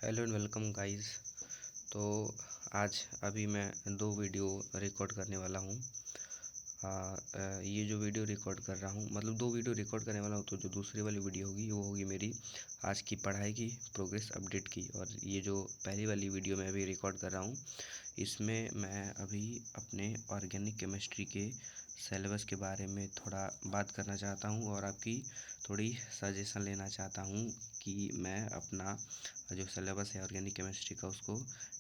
Hello and welcome guys. तो आज अभी मैं दो वीडियो रिकॉर्ड करने वाला हूँ। ये जो वीडियो रिकॉर्ड कर रहा हूँ मतलब दो वीडियो रिकॉर्ड करने वाला हूँ, तो जो दूसरी वाली वीडियो होगी वो होगी मेरी आज की पढ़ाई की प्रोग्रेस अपडेट की। और ये जो पहली वाली वीडियो मैं अभी रिकॉर्ड कर रहा हूँ, इसमें मैं अभी अपने ऑर्गेनिक केमिस्ट्री के सिलेबस के बारे में थोड़ा बात करना चाहता हूँ और आपकी थोड़ी सजेशन लेना चाहता हूँ कि मैं अपना जो सिलेबस है ऑर्गेनिक केमिस्ट्री का उसको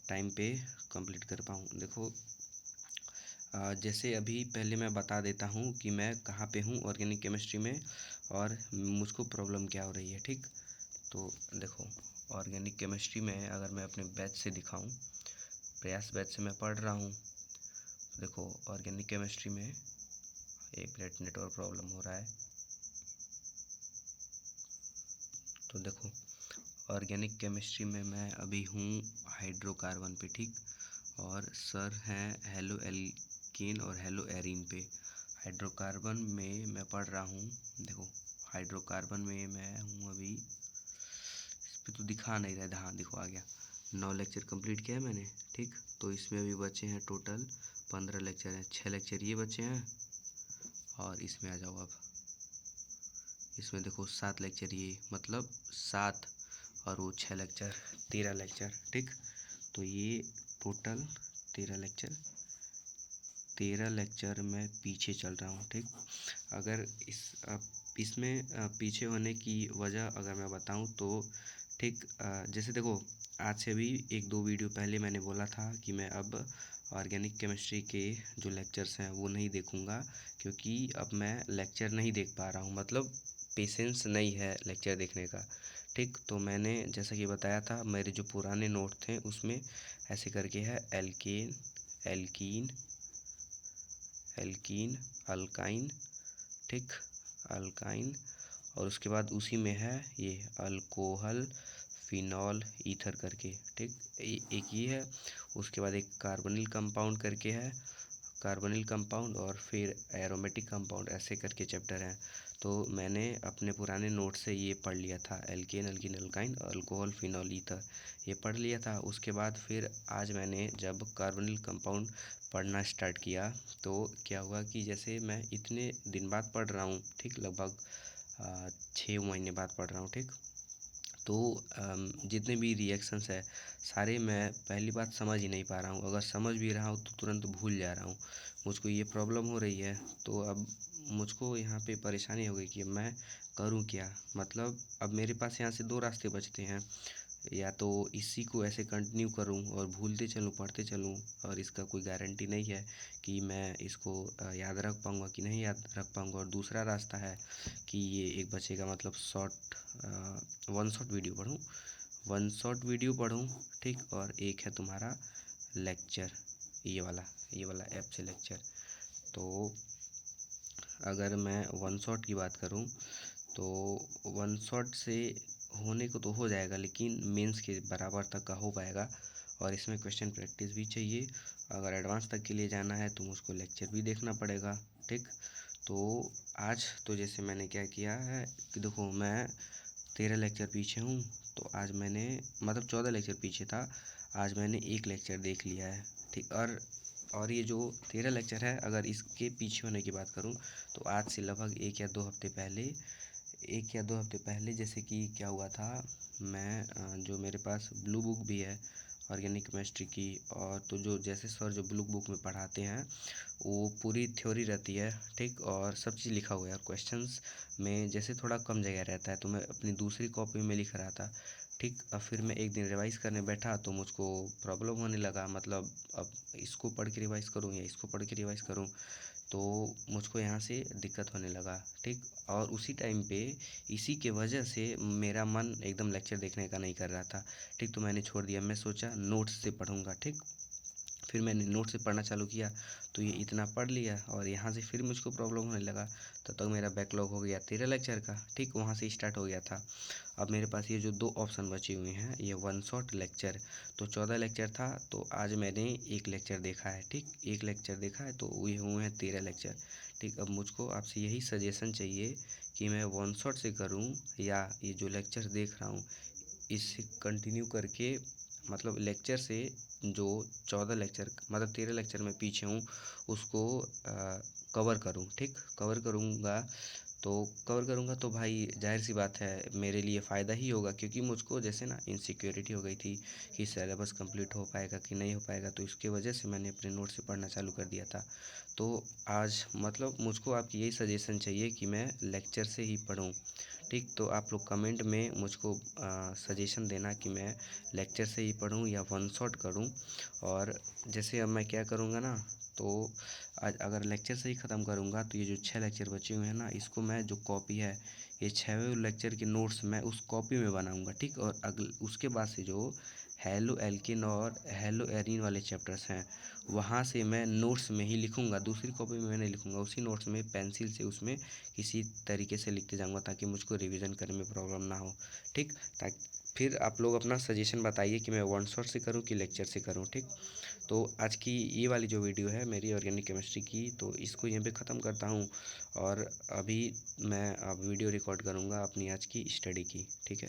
टाइम पे कंप्लीट कर पाऊँ। देखो, जैसे अभी पहले मैं बता देता हूँ कि मैं कहाँ पे हूँ ऑर्गेनिक केमिस्ट्री में और मुझको प्रॉब्लम क्या हो रही है। ठीक, तो देखो, ऑर्गेनिक केमिस्ट्री में अगर मैं अपने बैच से दिखाऊँ, प्रयास बैच से मैं पढ़ रहा हूँ। देखो, ऑर्गेनिक केमिस्ट्री में एक मिनट, नेटवर्क प्रॉब्लम हो रहा है। तो देखो, ऑर्गेनिक केमिस्ट्री में मैं अभी हूँ हाइड्रोकार्बन पे। ठीक, और सर हैं हेलो एल्कीन और हेलो एरीन पे। हाइड्रोकार्बन में मैं पढ़ रहा हूँ। देखो, हाइड्रोकार्बन में मैं हूँ अभी, इस पे तो दिखा नहीं रहा है। हाँ देखो, आ गया। 9 लेक्चर कंप्लीट किया है मैंने। ठीक, तो इसमें अभी बचे हैं टोटल 15 लेक्चर हैं। 6 लेक्चर ये बचे हैं और इसमें आ जाओ। अब इसमें देखो 7 लेक्चर, ये मतलब 7 और वो 6 लेक्चर, 13 लेक्चर। ठीक, तो ये टोटल 13 लेक्चर, 13 लेक्चर में पीछे चल रहा हूँ। ठीक, अगर इसमें पीछे होने की वजह अगर मैं बताऊँ तो ठीक, जैसे देखो, आज से भी एक दो वीडियो पहले मैंने बोला था कि मैं अब ऑर्गेनिक केमिस्ट्री के जो लेक्चर्स हैं वो नहीं देखूँगा, क्योंकि अब मैं लेक्चर नहीं देख पा रहा हूँ, मतलब पेशेंस नहीं है लेक्चर देखने का। ठीक, तो मैंने जैसा कि बताया था, मेरे जो पुराने नोट थे उसमें ऐसे करके है एल्केन, एल्कीन, एल्कीन, अल्काइन। ठीक, अल्काइन, और उसके बाद उसी में है ये अल्कोहल, फिनॉल, ईथर करके। ठीक, एक ये है। उसके बाद एक कार्बोनिल कंपाउंड करके है, कार्बोनिल कंपाउंड, और फिर एरोमेटिक कंपाउंड, ऐसे करके चैप्टर हैं। तो मैंने अपने पुराने नोट से ये पढ़ लिया था, alkane, alkene, alkyne, alcohol, phenol, ether, ये पढ़ लिया था। उसके बाद फिर आज मैंने जब कार्बोनिल कंपाउंड पढ़ना स्टार्ट किया तो क्या हुआ कि जैसे मैं इतने दिन बाद पढ़ रहा हूँ, ठीक, लगभग 6 महीने बाद पढ़ रहा हूँ। ठीक, तो जितने भी रिएक्शंस है सारे मैं पहली बात समझ ही नहीं पा रहा हूँ। अगर समझ भी रहा हूँ तो तुरंत भूल जा रहा हूँ। मुझको ये प्रॉब्लम हो रही है। तो अब मुझको यहाँ पे परेशानी हो गई कि मैं करूँ क्या। मतलब अब मेरे पास यहाँ से दो रास्ते बचते हैं, या तो इसी को ऐसे कंटिन्यू करूं और भूलते चलूं, पढ़ते चलूं, और इसका कोई गारंटी नहीं है कि मैं इसको याद रख पाऊंगा कि नहीं याद रख पाऊंगा। और दूसरा रास्ता है कि ये एक बचेगा, मतलब शॉर्ट, वन शॉट वीडियो पढूं, वन शॉट वीडियो पढूं। ठीक, और एक है तुम्हारा लेक्चर, ये वाला ऐप से लेक्चर। तो अगर मैं वन शॉट की बात करूं तो वन शॉट से होने को तो हो जाएगा, लेकिन मेंस के बराबर तक का हो पाएगा। और इसमें क्वेश्चन प्रैक्टिस भी चाहिए। अगर एडवांस तक के लिए जाना है तो मुझको लेक्चर भी देखना पड़ेगा। ठीक, तो आज तो जैसे मैंने क्या किया है कि देखो, मैं 13 लेक्चर पीछे हूँ। तो आज मैंने, मतलब 14 लेक्चर पीछे था, आज मैंने एक लेक्चर देख लिया है। ठीक, और ये जो 13 लेक्चर है, अगर इसके पीछे होने की बात करूँ तो आज से लगभग एक या दो हफ्ते पहले जैसे कि क्या हुआ था, मैं जो मेरे पास ब्लू बुक भी है ऑर्गेनिक केमिस्ट्री की, और तो जो जैसे सर जो ब्लू बुक में पढ़ाते हैं वो पूरी थ्योरी रहती है। ठीक, और सब चीज़ लिखा हुआ है, और क्वेश्चंस में जैसे थोड़ा कम जगह रहता है तो मैं अपनी दूसरी कॉपी में लिख रहा था। ठीक, अब फिर मैं एक दिन रिवाइज़ करने बैठा तो मुझको प्रॉब्लम होने लगा, मतलब अब इसको पढ़ के रिवाइज़ करूँ या इसको पढ़ के रिवाइज़ करूँ, तो मुझको यहाँ से दिक्कत होने लगा। ठीक, और उसी टाइम पे इसी के वजह से मेरा मन एकदम लेक्चर देखने का नहीं कर रहा था। ठीक, तो मैंने छोड़ दिया, मैं सोचा नोट्स से पढ़ूँगा। ठीक, फिर मैंने नोट से पढ़ना चालू किया तो ये इतना पढ़ लिया, और यहाँ से फिर मुझको प्रॉब्लम होने लगा। तब तक मेरा बैकलॉग हो गया 13 लेक्चर का। ठीक, वहाँ से स्टार्ट हो गया था। अब मेरे पास ये जो दो ऑप्शन बचे हुए हैं, ये वन शॉट लेक्चर, तो 14 लेक्चर था तो आज मैंने एक लेक्चर देखा है। ठीक, एक लेक्चर देखा है तो ये हुए हैं 13 लेक्चर। ठीक, अब मुझको आपसे यही सजेशन चाहिए कि मैं वन शॉट से करूँ या ये जो लेक्चर देख रहा हूँ इसे कंटिन्यू करके मतलब लेक्चर से जो 14 लेक्चर मतलब 13 लेक्चर में पीछे हूँ उसको कवर करूँ, ठीक। कवर करूँगा तो भाई ज़ाहिर सी बात है मेरे लिए फ़ायदा ही होगा, क्योंकि मुझको जैसे ना इनसिक्योरिटी हो गई थी कि सिलेबस कंप्लीट हो पाएगा कि नहीं हो पाएगा, तो इसके वजह से मैंने अपने नोट से पढ़ना चालू कर दिया था। तो आज मतलब मुझको आपकी यही सजेशन चाहिए कि मैं लेक्चर से ही पढूँ, ठीक। तो आप लोग कमेंट में मुझको सजेशन देना कि मैं लेक्चर से ही पढूँ या वन शॉट करूँ। और जैसे अब मैं क्या करूँगा ना, तो आज अगर लेक्चर से ही ख़त्म करूँगा तो ये जो 6 लेक्चर बचे हुए हैं ना, इसको मैं जो कॉपी है ये 6वें लेक्चर के नोट्स मैं उस कॉपी में बनाऊँगा, ठीक। और उसके बाद से जो हेलो एल्केन और हेलो एरीन वाले चैप्टर्स हैं वहाँ से मैं नोट्स में ही लिखूँगा, दूसरी कॉपी में मैं नहीं लिखूँगा, उसी नोट्स में पेंसिल से उसमें किसी तरीके से लिखते जाऊँगा ताकि मुझको रिवीजन करने में प्रॉब्लम ना हो, ठीक। ताकि फिर आप लोग अपना सजेशन बताइए कि मैं वन शॉट से करूँ कि लेक्चर से करूँ, ठीक। तो आज की ये वाली जो वीडियो है मेरी ऑर्गेनिक केमिस्ट्री की, तो इसको यहीं पे ख़त्म करता हूँ। और अभी मैं अब वीडियो रिकॉर्ड करूँगा अपनी आज की स्टडी की, ठीक है।